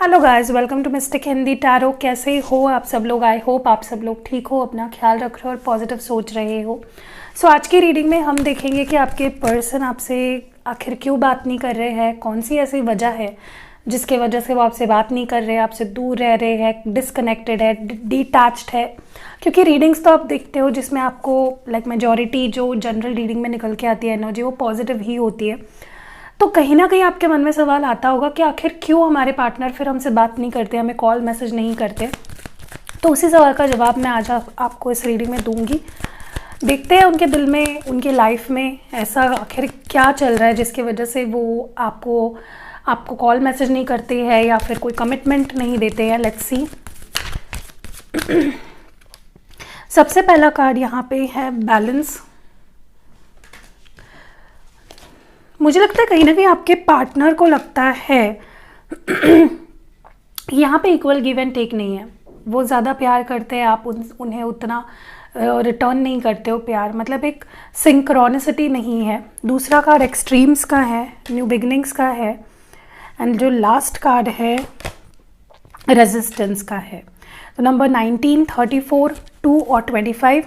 Hello guys, welcome to Mystic Hindi Tarot. कैसे हो आप सब लोग? आई होप आप सब लोग ठीक हो, अपना ख्याल रख रहे हो और पॉजिटिव सोच रहे हो। सो आज की रीडिंग में हम देखेंगे कि आपके पर्सन आपसे आखिर क्यों बात नहीं कर रहे हैं, कौन सी ऐसी वजह है जिसके वजह से वो आपसे बात नहीं कर रहे हैं, आपसे दूर रह रहे हैं, डिसकनेक्टेड है, डिटैच्ड है। क्योंकि रीडिंग्स तो आप देखते हो जिसमें आपको मेजॉरिटी जो जनरल रीडिंग में निकल के आती है एनर्जी वो पॉजिटिव ही होती है। तो कहीं ना कहीं आपके मन में सवाल आता होगा कि आखिर क्यों हमारे पार्टनर फिर हमसे बात नहीं करते, हमें कॉल मैसेज नहीं करते। तो उसी सवाल का जवाब मैं आज आपको इस रीडिंग में दूंगी। देखते हैं उनके दिल में, उनके लाइफ में ऐसा आखिर क्या चल रहा है जिसकी वजह से वो आपको कॉल मैसेज नहीं करते हैं या फिर कोई कमिटमेंट नहीं देते हैं। Let's see. सबसे पहला कार्ड यहाँ पे है बैलेंस। मुझे लगता है कहीं ना कहीं आपके पार्टनर को लगता है यहाँ पे इक्वल गिव एंड टेक नहीं है। वो ज़्यादा प्यार करते हैं, आप उन्हें उतना रिटर्न नहीं करते हो प्यार, मतलब एक सिंक्रोनिसिटी नहीं है। दूसरा कार्ड एक्सट्रीम्स का है, न्यू बिगनिंग्स का है। एंड जो लास्ट कार्ड है रेजिस्टेंस का है। तो नंबर 19, 34, 2 और 25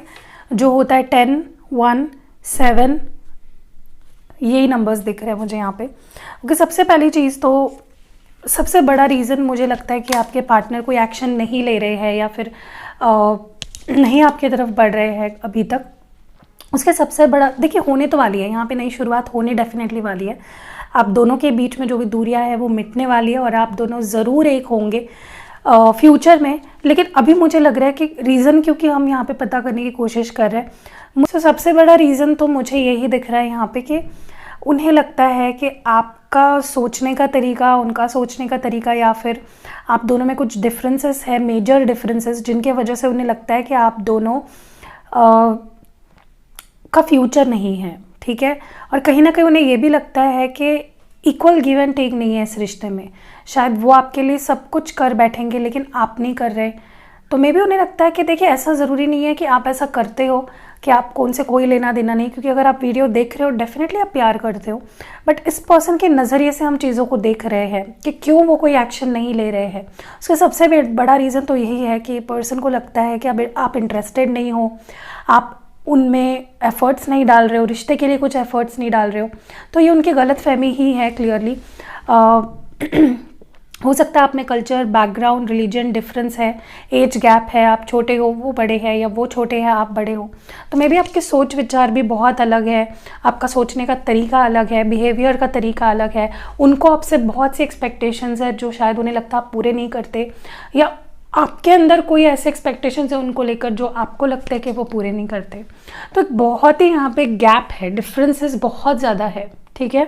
जो होता है 10, 1, 7, यही नंबर्स दिख रहे हैं मुझे यहाँ पे। क्योंकि सबसे पहली चीज़ तो सबसे बड़ा रीज़न मुझे लगता है कि आपके पार्टनर कोई एक्शन नहीं ले रहे हैं या फिर नहीं आपकी तरफ बढ़ रहे हैं अभी तक। उसके सबसे बड़ा, देखिए होने तो वाली है यहाँ पे, नई शुरुआत होने डेफिनेटली वाली है। आप दोनों के बीच में जो भी दूरियां है वो मिटने वाली है और आप दोनों ज़रूर एक होंगे फ्यूचर में। लेकिन अभी मुझे लग रहा है कि रीज़न, क्योंकि हम यहाँ पे पता करने की कोशिश कर रहे हैं, मुझे सबसे बड़ा रीज़न तो मुझे यही दिख रहा है यहाँ पे कि उन्हें लगता है कि आपका सोचने का तरीका, उनका सोचने का तरीका, या फिर आप दोनों में कुछ डिफरेंसेस है, मेजर डिफरेंसेस, जिनके वजह से उन्हें लगता है कि आप दोनों का फ्यूचर नहीं है। ठीक है। और कहीं ना कहीं उन्हें ये भी लगता है कि इक्वल गिव एंड टेक नहीं है इस रिश्ते में। शायद वो आपके लिए सब कुछ कर बैठेंगे लेकिन आप नहीं कर रहे। तो मे भी उन्हें लगता है कि देखिए ऐसा ज़रूरी नहीं है कि आप ऐसा करते हो कि आपको उनसे कोई लेना देना नहीं, क्योंकि अगर आप वीडियो देख रहे हो डेफिनेटली आप प्यार करते हो। बट इस पर्सन के नज़रिए से हम चीज़ों को देख रहे हैं कि क्यों वो कोई एक्शन नहीं ले रहे हैं। उसका सबसे बड़ा रीज़न तो यही है कि पर्सन को लगता है कि अब आप इंटरेस्टेड नहीं हो, आप उनमें एफर्ट्स नहीं डाल रहे हो, रिश्ते के लिए कुछ एफर्ट्स नहीं डाल रहे हो। तो ये उनकी गलतफहमी ही है क्लियरली। हो सकता है आप में कल्चर, बैकग्राउंड, रिलीजन डिफरेंस है, एज गैप है, आप छोटे हो वो बड़े हैं, या वो छोटे हैं आप बड़े हो। तो मे बी आपके सोच विचार भी बहुत अलग है, आपका सोचने का तरीका अलग है, बिहेवियर का तरीका अलग है। उनको आपसे बहुत सी एक्सपेक्टेशंस है जो शायद उन्हें लगता आप पूरे नहीं करते, या आपके अंदर कोई ऐसे एक्सपेक्टेशंस है उनको लेकर जो आपको लगता है कि वो पूरे नहीं करते। तो बहुत ही यहाँ पे गैप है, डिफरेंसेस बहुत ज़्यादा है। ठीक है।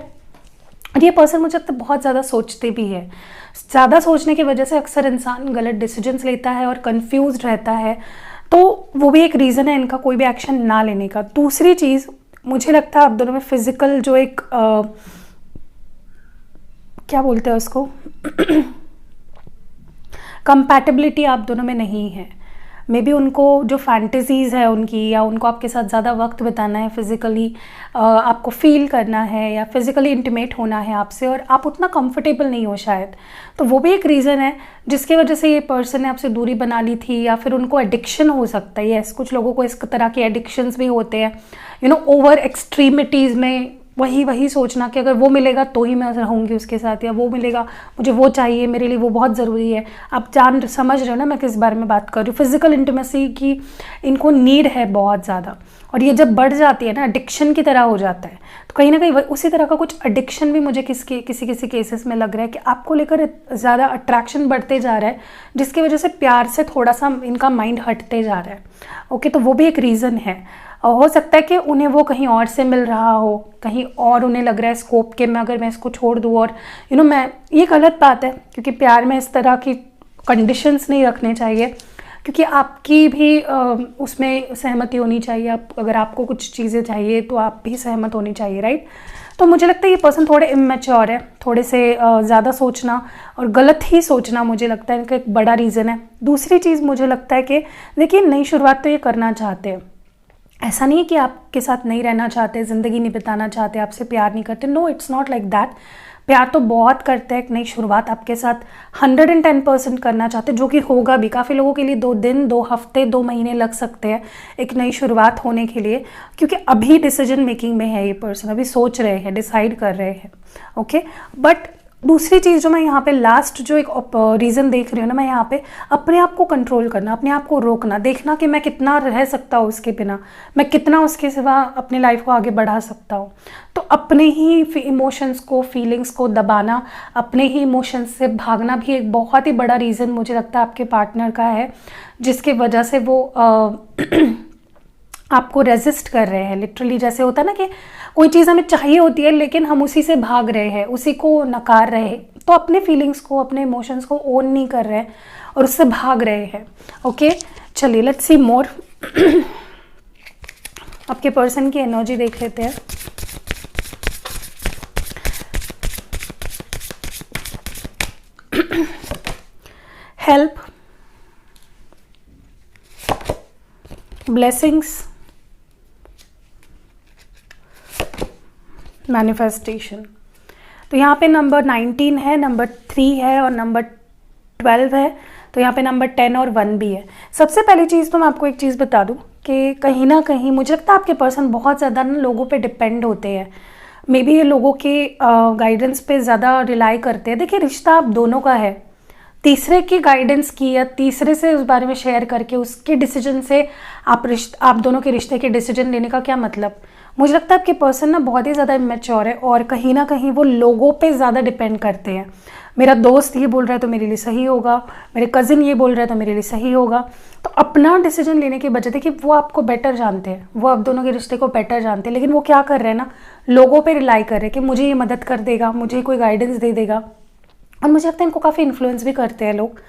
और ये पर्सन मुझे लगता है बहुत ज़्यादा सोचते भी है। ज़्यादा सोचने की वजह से अक्सर इंसान गलत डिसीजंस लेता है और कंफ्यूज रहता है। तो वो भी एक रीज़न है इनका कोई भी एक्शन ना लेने का। दूसरी चीज़ मुझे लगता है आप दोनों में फिजिकल जो एक क्या बोलते हैं उसको कंपैटिबिलिटी आप दोनों में नहीं है। मे बी उनको जो फैंटेसीज़ है उनकी, या उनको आपके साथ ज़्यादा वक्त बिताना है, फिज़िकली आपको फील करना है या फिज़िकली इंटीमेट होना है आपसे, और आप उतना कंफर्टेबल नहीं हो शायद। तो वो भी एक रीज़न है जिसकी वजह से ये पर्सन ने आपसे दूरी बना ली थी, या फिर उनको एडिक्शन हो सकता है। यस, कुछ लोगों को इस तरह के एडिक्शंस भी होते हैं, ओवर एक्सट्रीमिटीज़ में वही सोचना कि अगर वो मिलेगा तो ही मैं रहूँगी उसके साथ, या वो मिलेगा, मुझे वो चाहिए, मेरे लिए वो बहुत ज़रूरी है। आप समझ रहे हो ना मैं किस बारे में बात कर रही हूँ। फिजिकल इंटीमेसी की इनको नीड है बहुत ज़्यादा, और ये जब बढ़ जाती है ना, एडिक्शन की तरह हो जाता है। तो कहीं ना कहीं उसी तरह का कुछ एडिक्शन भी मुझे किसी केसेस में लग रहा है कि आपको लेकर ज़्यादा अट्रैक्शन बढ़ते जा रहा है, जिसकी वजह से प्यार से थोड़ा सा इनका माइंड हटते जा रहा है। ओके, तो वो भी एक रीज़न है। हो सकता है कि उन्हें वो कहीं और से मिल रहा हो, कहीं और उन्हें लग रहा है स्कोप के, मैं अगर मैं इसको छोड़ दूँ, और मैं, ये गलत बात है क्योंकि प्यार में इस तरह की कंडीशंस नहीं रखने चाहिए, क्योंकि आपकी भी उसमें सहमति होनी चाहिए। अगर आपको कुछ चीज़ें चाहिए तो आप भी सहमत होनी चाहिए, राइट। तो मुझे लगता है ये पर्सन थोड़े इमेच्योर है, थोड़े से ज़्यादा सोचना और गलत ही सोचना मुझे लगता है इनका एक बड़ा रीज़न है। दूसरी चीज़ मुझे लगता है कि देखिए नई शुरुआत तो ये करना चाहते हैं, ऐसा नहीं है कि आपके साथ नहीं रहना चाहते, ज़िंदगी नहीं बिताना चाहते, आपसे प्यार नहीं करते। No, it's not like that. प्यार तो बहुत करते हैं, एक नई शुरुआत आपके साथ 110% करना चाहते हैं, जो कि होगा भी। काफ़ी लोगों के लिए 2 दिन, 2 हफ्ते, 2 महीने लग सकते हैं एक नई शुरुआत होने के लिए, क्योंकि अभी डिसीजन मेकिंग में है ये पर्सन, अभी सोच रहे हैं, डिसाइड कर रहे हैं। ओके, बट दूसरी चीज़ जो मैं यहाँ पे लास्ट जो एक रीज़न देख रही हूँ ना, मैं यहाँ पे अपने आप को कंट्रोल करना, अपने आप को रोकना, देखना कि मैं कितना रह सकता हूँ उसके बिना, मैं कितना उसके सिवा अपनी लाइफ को आगे बढ़ा सकता हूँ। तो अपने ही इमोशंस को, फीलिंग्स को दबाना, अपने ही इमोशंस से भागना भी एक बहुत ही बड़ा रीज़न मुझे लगता है आपके पार्टनर का है, जिसकी वजह से वो आपको रेजिस्ट कर रहे हैं। लिटरली जैसे होता है ना कि कोई चीज़ हमें चाहिए होती है लेकिन हम उसी से भाग रहे हैं, उसी को नकार रहे हैं, तो अपने फीलिंग्स को, अपने इमोशंस को ओन नहीं कर रहे हैं और उससे भाग रहे हैं। ओके, चलिए लेट्स सी मोर। आपके पर्सन की एनर्जी देख लेते हैं। Help, blessings, manifestation. तो यहाँ पे नंबर 19 है, नंबर 3 है और नंबर 12 है, तो यहाँ पे नंबर 10 और 1 भी है। सबसे पहली चीज़ तो मैं आपको एक चीज़ बता दूँ कि कहीं ना कहीं मुझे लगता है आपके पर्सन बहुत ज़्यादा ना लोगों पे डिपेंड होते हैं। मे बी ये लोगों के गाइडेंस पे ज़्यादा रिलाई करते हैं। देखिए, रिश्ता आप दोनों का है, तीसरे की गाइडेंस की या तीसरे से उस बारे में शेयर करके उसके डिसीजन से आप दोनों के रिश्ते के डिसीजन लेने का क्या मतलब। मुझे लगता है आपके पर्सन ना बहुत ही ज़्यादा इमेच्योर है और कहीं ना कहीं वो लोगों पे ज़्यादा डिपेंड करते हैं। मेरा दोस्त ये बोल रहा है तो मेरे लिए सही होगा, मेरे कज़िन ये बोल रहा है तो मेरे लिए सही होगा। तो अपना डिसीजन लेने के बजाय देखिए, वो आपको बेटर जानते हैं, वो आप दोनों के रिश्ते को बेटर जानते हैं, लेकिन वो क्या कर रहे हैं ना, लोगों पे रिलाई कर रहे हैं कि मुझे ये मदद कर देगा, मुझे कोई गाइडेंस दे देगा। और मुझे लगता है इनको काफ़ी इन्फ्लुएंस भी करते हैं लोग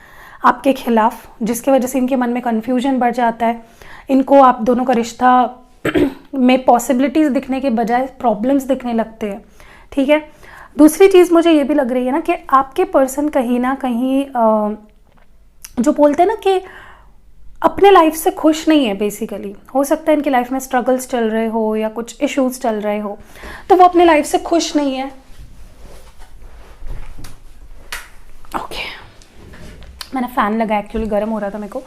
आपके खिलाफ, जिसकी वजह से इनके मन में कन्फ्यूजन बढ़ जाता है। इनको आप दोनों का रिश्ता में पॉसिबिलिटीज़ दिखने के बजाय प्रॉब्लम्स दिखने लगते हैं। ठीक है, दूसरी चीज़ मुझे ये भी लग रही है ना कि आपके पर्सन कहीं ना कहीं जो बोलते हैं ना कि अपने लाइफ से खुश नहीं है। बेसिकली हो सकता है इनकी लाइफ में स्ट्रगल्स चल रहे हो या कुछ इश्यूज चल रहे हो, तो वो अपने लाइफ से खुश नहीं है। ओके, मैंने फ़ैन लगाया, एक्चुअली गर्म हो रहा था मेरे को।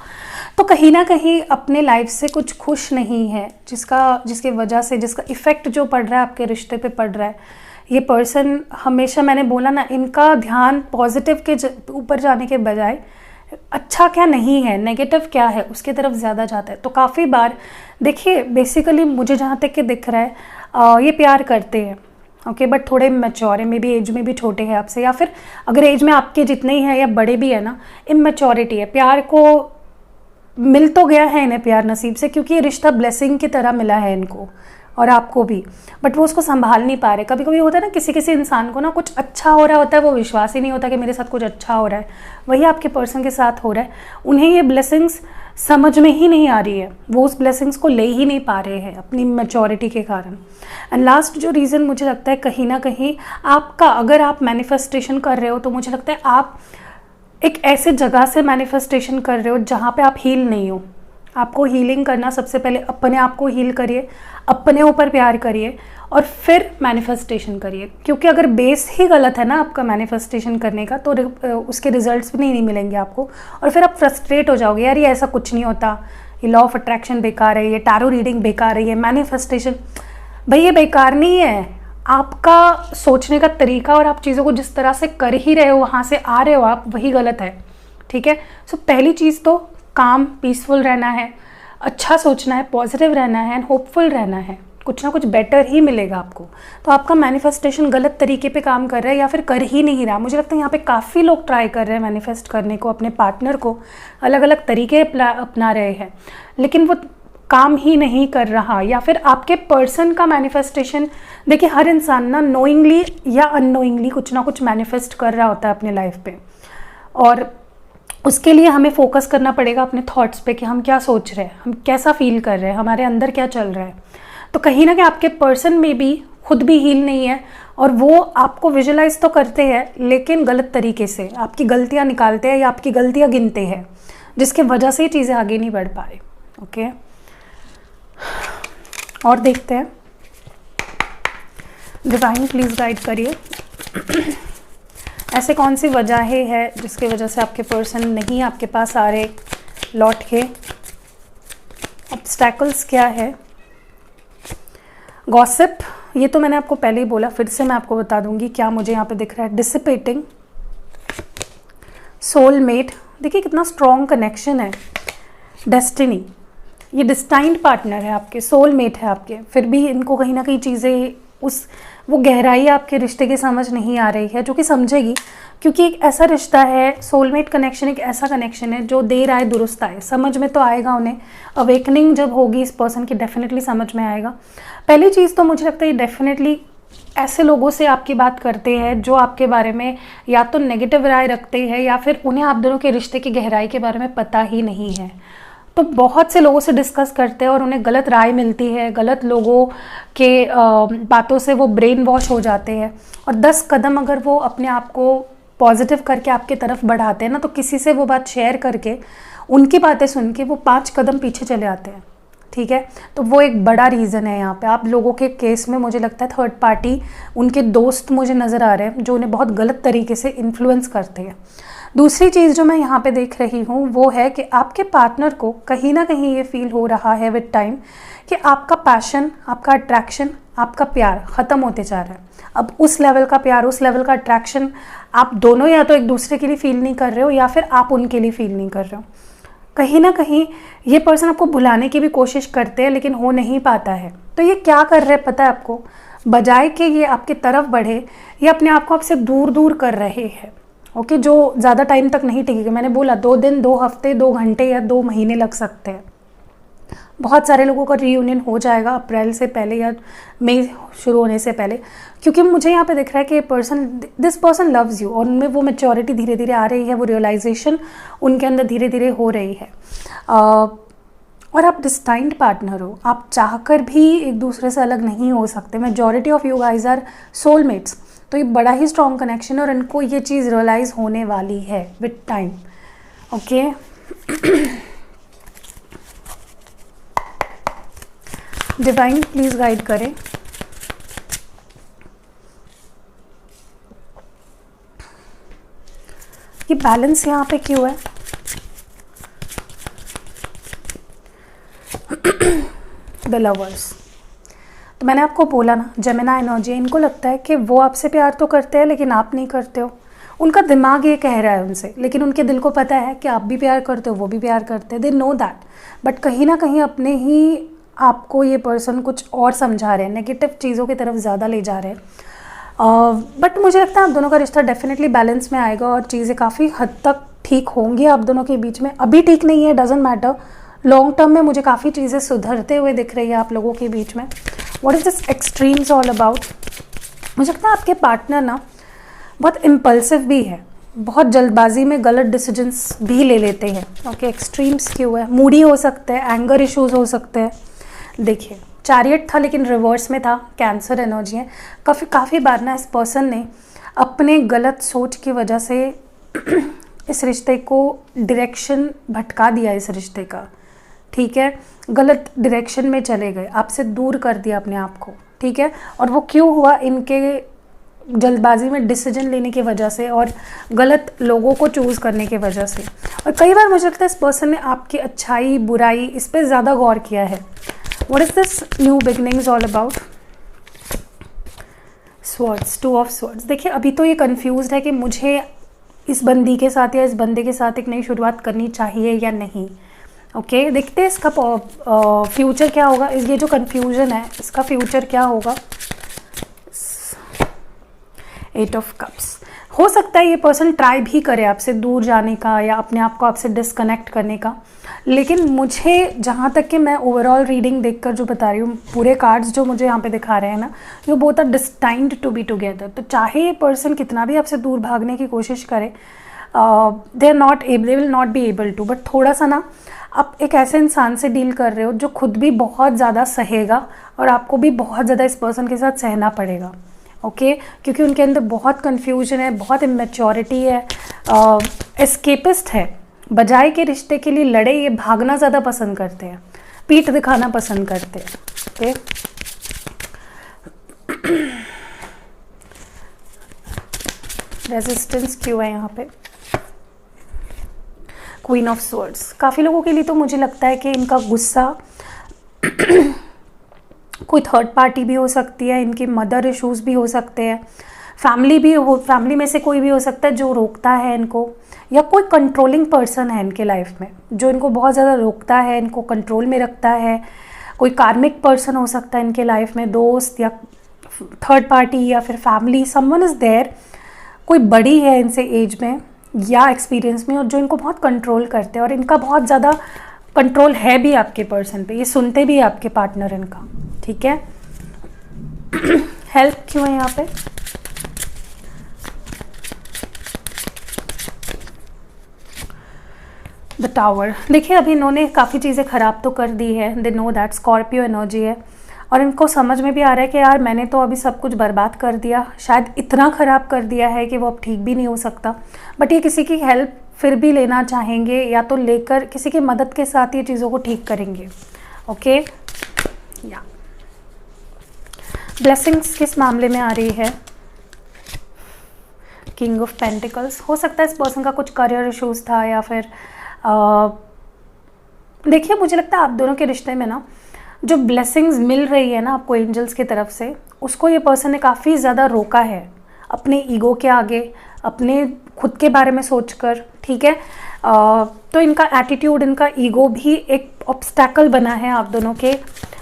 तो कहीं ना कहीं अपने लाइफ से कुछ खुश नहीं है, जिसकी वजह से, जिसका इफ़ेक्ट जो पड़ रहा है आपके रिश्ते पे पड़ रहा है। ये पर्सन हमेशा, मैंने बोला ना, इनका ध्यान पॉजिटिव के ऊपर जाने के बजाय अच्छा क्या नहीं है, नेगेटिव क्या है, उसकी तरफ ज़्यादा जाता है। तो काफ़ी बार देखिए, बेसिकली मुझे जहाँ तक कि दिख रहा है ये प्यार करते हैं, ओके, बट थोड़े मैच्योर है, मे बी एज में भी छोटे हैं आपसे, या फिर अगर एज में आपके जितने ही हैं या बड़े भी है ना, इमैच्योरिटी है। प्यार को मिल तो गया है इन्हें प्यार नसीब से, क्योंकि ये रिश्ता ब्लेसिंग की तरह मिला है इनको और आपको भी, बट वो उसको संभाल नहीं पा रहे। कभी कभी होता है ना, किसी किसी इंसान को ना कुछ अच्छा हो रहा होता है, वो विश्वास ही नहीं होता कि मेरे साथ कुछ अच्छा हो रहा है। वही आपके पर्सन के साथ हो रहा है। उन्हें ये ब्लेसिंग्स समझ में ही नहीं आ रही है, वो उस ब्लेसिंग्स को ले ही नहीं पा रहे हैं अपनी मैच्योरिटी के कारण। एंड लास्ट जो रीज़न मुझे लगता है कहीं ना कहीं आपका, अगर आप मैनिफेस्टेशन कर रहे हो तो मुझे लगता है आप एक ऐसे जगह से मैनिफेस्टेशन कर रहे हो जहाँ पे आप हील नहीं हो। आपको हीलिंग करना, सबसे पहले अपने आप को हील करिए, अपने ऊपर प्यार करिए और फिर मैनिफेस्टेशन करिए। क्योंकि अगर बेस ही गलत है ना आपका मैनिफेस्टेशन करने का, तो उसके रिजल्ट्स भी नहीं मिलेंगे आपको और फिर आप फ्रस्ट्रेट हो जाओगे, यार ये ऐसा कुछ नहीं होता, ये लॉ ऑफ अट्रैक्शन बेकार है, ये टैरो रीडिंग बेकार है, ये मैनिफेस्टेशन, भाई ये बेकार नहीं है। आपका सोचने का तरीका और आप चीज़ों को जिस तरह से कर ही रहे हो, वहाँ से आ रहे हो आप, वही गलत है। ठीक है, सो पहली चीज़ तो काम, पीसफुल रहना है, अच्छा सोचना है, पॉजिटिव रहना है एंड होपफुल रहना है। कुछ ना कुछ बेटर ही मिलेगा आपको। तो आपका मैनिफेस्टेशन गलत तरीके पे काम कर रहा है या फिर कर ही नहीं रहा। मुझे लगता है यहाँ पे काफ़ी लोग ट्राई कर रहे हैं मैनिफेस्ट करने को, अपने पार्टनर को अलग अलग तरीके अपना रहे हैं, लेकिन वो काम ही नहीं कर रहा। या फिर आपके पर्सन का मैनिफेस्टेशन, देखिए हर इंसान ना नोइंगली या अननोइंगली कुछ ना कुछ मैनिफेस्ट कर रहा होता है अपने लाइफ पे, और उसके लिए हमें फोकस करना पड़ेगा अपने थॉट्स पे कि हम क्या सोच रहे हैं, हम कैसा फील कर रहे हैं, हमारे अंदर क्या चल रहा है। तो कहीं ना कहीं आपके पर्सन में भी खुद भी हील नहीं है और वो आपको विजुलाइज तो करते हैं लेकिन गलत तरीके से आपकी गलतियां निकालते हैं या आपकी गलतियां गिनते हैं, जिसके वजह से चीज़ें आगे नहीं बढ़ पा रही। ओके, और देखते हैं। डिवाइन प्लीज़ गाइड करिए। ऐसे कौन सी वजहें है जिसकी वजह से आपके पर्सन नहीं आपके पास आ रहे लौट के? ऑब्स्टैकल्स क्या है? गॉसिप, ये तो मैंने आपको पहले ही बोला, फिर से मैं आपको बता दूंगी क्या मुझे यहाँ पे दिख रहा है। डिसिपेटिंग, सोलमेट, देखिए कितना स्ट्रॉन्ग कनेक्शन है। डेस्टिनी, ये डिस्टाइंड पार्टनर है आपके, सोलमेट है आपके, फिर भी इनको कहीं ना कहीं चीज़ें वो गहराई आपके रिश्ते की समझ नहीं आ रही है, जो कि समझेगी, क्योंकि एक ऐसा रिश्ता है, सोलमेट कनेक्शन एक ऐसा कनेक्शन है जो देर आए दुरुस्त आए, समझ में तो आएगा उन्हें। अवेकनिंग जब होगी इस पर्सन की डेफिनेटली समझ में आएगा। पहली चीज़ तो मुझे लगता है ये डेफिनेटली ऐसे लोगों से आपकी बात करते हैं जो आपके बारे में या तो नेगेटिव राय रखते हैं या फिर उन्हें आप दोनों के रिश्ते की गहराई के बारे में पता ही नहीं है। तो बहुत से लोगों से डिस्कस करते हैं और उन्हें गलत राय मिलती है, गलत लोगों के बातों से वो ब्रेन वॉश हो जाते हैं, और 10 कदम अगर वो अपने आप को पॉजिटिव करके आपके तरफ बढ़ाते हैं ना, तो किसी से वो बात शेयर करके उनकी बातें सुन के वो 5 कदम पीछे चले आते हैं। ठीक है, तो वो एक बड़ा रीज़न है यहाँ पे। आप लोगों के केस में मुझे लगता है थर्ड पार्टी, उनके दोस्त मुझे नज़र आ रहे हैं जो उन्हें बहुत गलत तरीके से इन्फ्लुएंस करते हैं। दूसरी चीज़ जो मैं यहाँ पे देख रही हूँ वो है कि आपके पार्टनर को कहीं ना कहीं ये फील हो रहा है विद टाइम कि आपका पैशन, आपका अट्रैक्शन, आपका प्यार ख़त्म होते जा रहा है। अब उस लेवल का प्यार, उस लेवल का अट्रैक्शन आप दोनों या तो एक दूसरे के लिए फील नहीं कर रहे हो या फिर आप उनके लिए फील नहीं कर रहे हो। कहीं ना कहीं ये पर्सन आपको भुलाने की भी कोशिश करते हैं लेकिन हो नहीं पाता है। तो ये क्या कर रहे हैं पता है आपको? बजाय कि ये आपकी तरफ बढ़े, ये अपने आप को आपसे दूर दूर कर रहे हैं। ओके, जो ज़्यादा टाइम तक नहीं टिकेगा। मैंने बोला 2 दिन, 2 हफ्ते, 2 घंटे या 2 महीने लग सकते हैं। बहुत सारे लोगों का रीयूनियन हो जाएगा अप्रैल से पहले या मई शुरू होने से पहले, क्योंकि मुझे यहाँ पे दिख रहा है कि दिस पर्सन लव्स यू, और उनमें वो मैच्योरिटी धीरे धीरे आ रही है, वो रियलाइजेशन उनके अंदर धीरे धीरे हो रही है। और आप डिस्टाइंड पार्टनर हो, आप चाहकर भी एक दूसरे से अलग नहीं हो सकते। Majority of you guys are soulmates. तो ये बड़ा ही स्ट्रॉन्ग कनेक्शन है और इनको ये चीज़ रियलाइज़ होने वाली है with time. Okay, divine please guide करें। ये बैलेंस यहाँ पे क्यों है? द लवर्स, तो मैंने आपको बोला ना, जेमिनी एनर्जी, इनको लगता है कि वो आपसे प्यार तो करते हैं लेकिन आप नहीं करते हो। उनका दिमाग ये कह रहा है उनसे, लेकिन उनके दिल को पता है कि आप भी प्यार करते हो, वो भी प्यार करते हैं। दे नो दैट, बट कहीं ना कहीं अपने ही आपको ये पर्सन कुछ और समझा रहे हैं, नेगेटिव चीज़ों की तरफ ज़्यादा ले जा रहे हैं। बट मुझे लगता है आप दोनों का रिश्ता डेफिनेटली बैलेंस में आएगा और चीज़ें काफ़ी हद तक ठीक होंगी आप दोनों के बीच में। अभी ठीक नहीं है, डजेंट मैटर, लॉन्ग टर्म में मुझे काफ़ी चीज़ें सुधरते हुए दिख रही है आप लोगों के बीच में। What is this extremes all about? मुझे लगता है आपके पार्टनर ना बहुत इम्पल्सिव भी है, बहुत जल्दबाजी में गलत डिसीजंस भी ले लेते हैं। ओके, एक्सट्रीम्स क्यों है? मूडी हो सकते हैं, एंगर इश्यूज हो सकते हैं। देखिए, चैरियट था लेकिन रिवर्स में था, कैंसर एनर्जी है। काफ़ी बार ना इस पर्सन ने अपने गलत सोच की वजह से इस रिश्ते को डायरेक्शन भटका दिया, इस रिश्ते का। ठीक है, गलत डायरेक्शन में चले गए, आपसे दूर कर दिया अपने आप को। ठीक है, और वो क्यों हुआ? इनके जल्दबाजी में डिसीजन लेने की वजह से और गलत लोगों को चूज़ करने की वजह से। और कई बार मुझे लगता है इस पर्सन ने आपकी अच्छाई बुराई इस पर ज़्यादा गौर किया है। What is this new beginnings all about? Swords, 2 of swords. देखिए, अभी तो ये कंफ्यूज्ड है कि मुझे इस बंदी के साथ या इस बंदे के साथ एक नई शुरुआत करनी चाहिए या नहीं। ओके, देखते हैं इसका फ्यूचर क्या होगा। ये जो कन्फ्यूजन है इसका फ्यूचर क्या होगा? 8 ऑफ कप्स। हो सकता है ये पर्सन ट्राई भी करे आपसे दूर जाने का या अपने आप को आपसे डिस्कनेक्ट करने का, लेकिन मुझे जहाँ तक कि मैं ओवरऑल रीडिंग देखकर जो बता रही हूँ, पूरे कार्ड्स जो मुझे यहाँ पे दिखा रहे हैं ना, ये both are destined to be together. तो चाहे ये पर्सन कितना भी आपसे दूर भागने की कोशिश करे, they will not be able to. But थोड़ा सा ना, आप एक ऐसे इंसान से डील कर रहे हो जो खुद भी बहुत ज़्यादा सहेगा और आपको भी बहुत ज़्यादा इस पर्सन के साथ सहना पड़ेगा। ओके, क्योंकि उनके अंदर बहुत कन्फ्यूजन है, बहुत इमेच्योरिटी है, एस्केपिस्ट है। बजाय के रिश्ते के लिए लड़े, ये भागना ज़्यादा पसंद करते हैं, पीठ दिखाना पसंद करते हैं। ओके, रेजिस्टेंस क्यों है यहाँ पे? Queen of swords. काफ़ी लोगों के लिए तो मुझे लगता है कि इनका गुस्सा कोई थर्ड पार्टी भी हो सकती है, इनके मदर इश्यूज भी हो सकते हैं, फैमिली में से कोई भी हो सकता है जो रोकता है इनको, या कोई कंट्रोलिंग पर्सन है इनके लाइफ में जो इनको बहुत ज़्यादा रोकता है, इनको कंट्रोल में रखता है। कोई कार्मिक पर्सन हो सकता है इनके लाइफ में, दोस्त या थर्ड पार्टी या फिर फैमिली, समवन इज़ देयर, कोई बड़ी है इनसे एज में या एक्सपीरियंस में, और जो इनको बहुत कंट्रोल करते हैं, और इनका बहुत ज़्यादा कंट्रोल है भी आपके पर्सन पे, ये सुनते भी है आपके पार्टनर इनका, ठीक है। हेल्प क्यों है यहाँ पे? The tower. देखिए अभी इन्होंने काफ़ी चीज़ें ख़राब तो कर दी है, they know that, Scorpio energy है, और इनको समझ में भी आ रहा है कि यार मैंने तो अभी सब कुछ बर्बाद कर दिया, शायद इतना ख़राब कर दिया है कि वो अब ठीक भी नहीं हो सकता, बट ये किसी की हेल्प फिर भी लेना चाहेंगे, या तो लेकर किसी की मदद के साथ ये चीज़ों को ठीक करेंगे। ओके, या ब्लेसिंग्स किस मामले में आ रही है? King of pentacles. हो सकता है इस पर्सन का कुछ करियर इश्यूज था, या फिर देखिए मुझे लगता है आप दोनों के रिश्ते में ना जो ब्लेसिंग्स मिल रही है ना आपको एंजल्स की तरफ से, उसको ये पर्सन ने काफ़ी ज़्यादा रोका है अपने ईगो के आगे, अपने खुद के बारे में सोचकर, ठीक है। तो इनका एटीट्यूड, इनका ईगो भी एक ऑब्स्टैकल बना है, आप दोनों के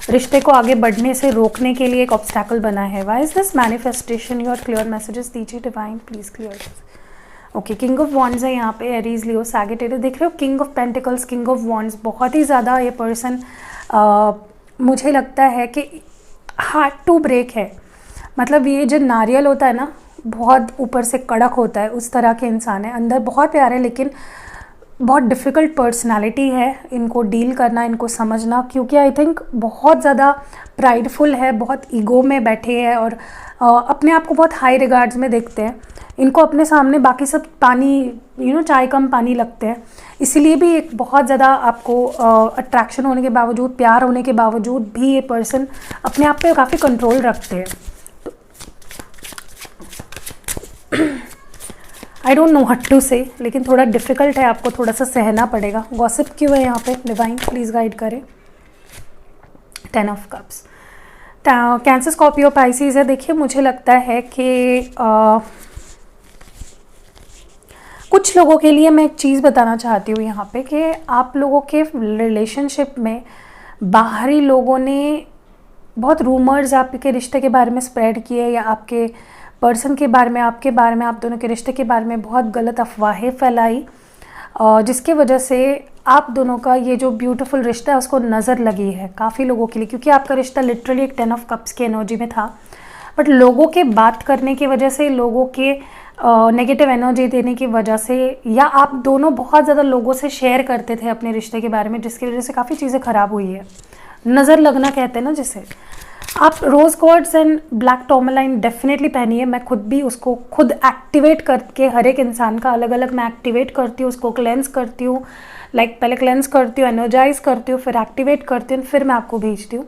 रिश्ते को आगे बढ़ने से रोकने के लिए एक ऑब्स्टैकल बना है। Why is this manifestation? Your clear messages दीजिए divine, please clear. Okay, king of wands है यहाँ पे, एरीज, लियो, सैजिटेरियस। देख रहे हो king of pentacles, king of wands, बहुत ही ज़्यादा ये पर्सन मुझे लगता है कि हार्ड टू ब्रेक है। मतलब ये जो नारियल होता है ना, बहुत ऊपर से कड़क होता है, उस तरह के इंसान है, अंदर बहुत प्यारे, लेकिन बहुत डिफ़िकल्ट पर्सनालिटी है इनको डील करना, इनको समझना, क्योंकि आई थिंक बहुत ज़्यादा प्राइडफुल है, बहुत ईगो में बैठे हैं, और अपने आप को बहुत हाई रिगार्ड्स में देखते हैं। इनको अपने सामने बाकी सब पानी चाय कम पानी लगते हैं, इसीलिए भी एक बहुत ज़्यादा आपको अट्रैक्शन होने के बावजूद, प्यार होने के बावजूद भी ये पर्सन अपने आप पे काफ़ी कंट्रोल रखते हैं। I don't know what to say, लेकिन थोड़ा डिफ़िकल्ट है, आपको थोड़ा सा सहना पड़ेगा। गॉसिप क्यों है यहाँ पे? डिवाइन प्लीज़ गाइड करें। 10 of cups. Cancer, Scorpio, Pisces है। देखिए मुझे लगता है कि कुछ लोगों के लिए मैं एक चीज़ बताना चाहती हूँ यहाँ पे कि आप लोगों के रिलेशनशिप में बाहरी लोगों ने बहुत रूमर्स आपके रिश्ते के बारे में स्प्रेड किए, या आपके पर्सन के बारे में, आपके बारे में, आप दोनों के रिश्ते के बारे में बहुत गलत अफवाहें फैलाई, जिसके वजह से आप दोनों का ये जो ब्यूटीफुल रिश्ता है उसको नज़र लगी है काफ़ी लोगों के लिए, क्योंकि आपका रिश्ता लिटरली एक 10 ऑफ कप्स की एनर्जी में था। बट लोगों के बात करने की वजह से, लोगों के नेगेटिव एनर्जी देने की वजह से, या आप दोनों बहुत ज़्यादा लोगों से शेयर करते थे अपने रिश्ते के बारे में, जिसकी वजह से काफ़ी चीज़ें ख़राब हुई है। नज़र लगना कहते हैं ना जिसे। आप रोज़ गॉड्स एंड ब्लैक टॉर्मलाइन डेफिनेटली पहनिए। मैं खुद भी उसको खुद एक्टिवेट करके, हर एक इंसान का अलग अलग मैं एक्टिवेट करती हूँ, उसको क्लेंस करती हूँ, पहले क्लेंस करती हूँ, एनर्जाइज करती हूँ, फिर एक्टिवेट करती हूँ, फिर मैं आपको भेजती हूँ।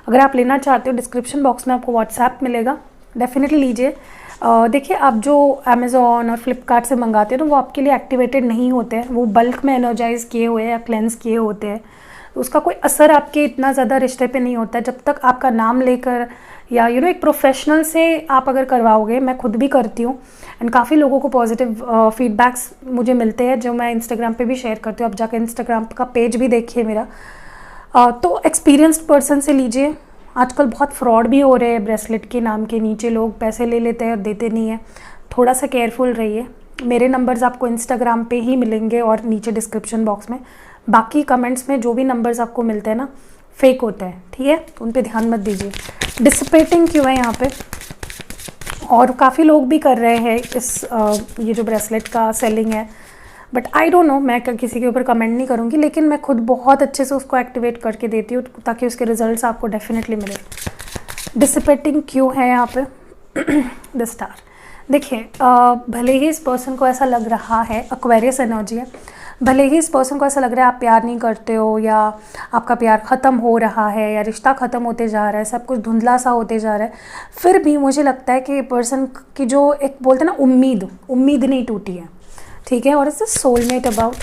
अगर आप लेना चाहते हो डिस्क्रिप्शन बॉक्स में आपको व्हाट्सएप मिलेगा, डेफिनेटली लीजिए। देखिए आप जो अमेज़ॉन और फ्लिपकार्ट से मंगाते हो ना, वो आपके लिए एक्टिवेटेड नहीं होते हैं, वो बल्क में एनर्जाइज किए हुए या क्लेंस किए होते हैं, तो उसका कोई असर आपके इतना ज़्यादा रिश्ते पे नहीं होता है जब तक आपका नाम लेकर, या एक प्रोफेशनल से आप अगर करवाओगे। मैं खुद भी करती हूँ, एंड काफ़ी लोगों को पॉजिटिव फीडबैक्स मुझे मिलते हैं, जो मैं इंस्टाग्राम पे भी शेयर करती हूँ। आप जाकर इंस्टाग्राम का पेज भी देखिए मेरा। तो एक्सपीरियंस्ड पर्सन से लीजिए। आजकल बहुत फ्रॉड भी हो रहे हैं, ब्रेसलेट के नाम के नीचे लोग पैसे ले लेते हैं और देते नहीं है। थोड़ा सा केयरफुल रहिए। मेरे नंबर्स आपको इंस्टाग्राम पे ही मिलेंगे और नीचे डिस्क्रिप्शन बॉक्स में। बाकी कमेंट्स में जो भी नंबर्स आपको मिलते हैं ना, फेक होते हैं, ठीक है, तो उन पे ध्यान मत दीजिए। डिसिपेटिंग क्यों है यहाँ पे? और काफ़ी लोग भी कर रहे हैं इस ये जो ब्रेसलेट का सेलिंग है, बट आई डोंट नो, मैं किसी के ऊपर कमेंट नहीं करूँगी, लेकिन मैं खुद बहुत अच्छे से उसको एक्टिवेट करके देती हूँ ताकि उसके रिजल्ट्स आपको डेफिनेटली मिले। डिसिपेटिंग क्यों है यहाँ पे? The star. देखिए भले ही इस पर्सन को ऐसा लग रहा है, एक्वेरियस एनर्जी है, भले ही इस पर्सन को ऐसा लग रहा है आप प्यार नहीं करते हो या आपका प्यार ख़त्म हो रहा है या रिश्ता ख़त्म होते जा रहा है, सब कुछ धुंधला सा होते जा रहा है, फिर भी मुझे लगता है कि पर्सन की जो एक बोलते हैं ना उम्मीद नहीं टूटी है, ठीक है। और इट्स सोलमेट अबाउट,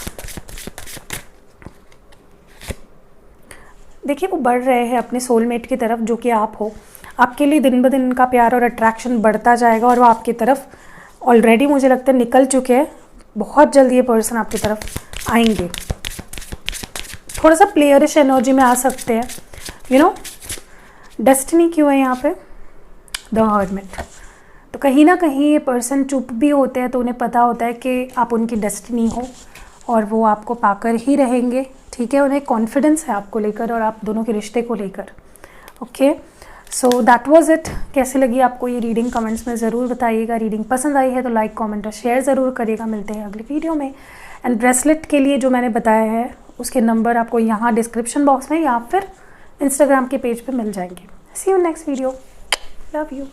देखिए वो बढ़ रहे हैं अपने सोलमेट की तरफ जो कि आप हो। आपके लिए दिन ब दिन उनका प्यार और अट्रैक्शन बढ़ता जाएगा और वो आपकी तरफ ऑलरेडी मुझे लगता है निकल चुके हैं। बहुत जल्दी ये पर्सन आपकी तरफ आएंगे, थोड़ा सा प्लेयरिश एनर्जी में आ सकते हैं, यू नो। डेस्टिनी क्यों है यहाँ पे, द हर्मिट। तो कहीं ना कहीं ये पर्सन चुप भी होते हैं तो उन्हें पता होता है कि आप उनकी डेस्टिनी हो और वो आपको पाकर ही रहेंगे, ठीक है। उन्हें कॉन्फिडेंस है आपको लेकर और आप दोनों के रिश्ते को लेकर। Okay, so that was it. कैसी लगी आपको ये रीडिंग कमेंट्स में ज़रूर बताइएगा। रीडिंग पसंद आई है तो लाइक, कमेंट और शेयर ज़रूर करिएगा। मिलते हैं अगले वीडियो में। एंड ब्रेसलेट के लिए जो मैंने बताया है उसके नंबर आपको यहाँ डिस्क्रिप्शन बॉक्स में या फिर इंस्टाग्राम के पेज पे मिल जाएंगे। See you next video, love you.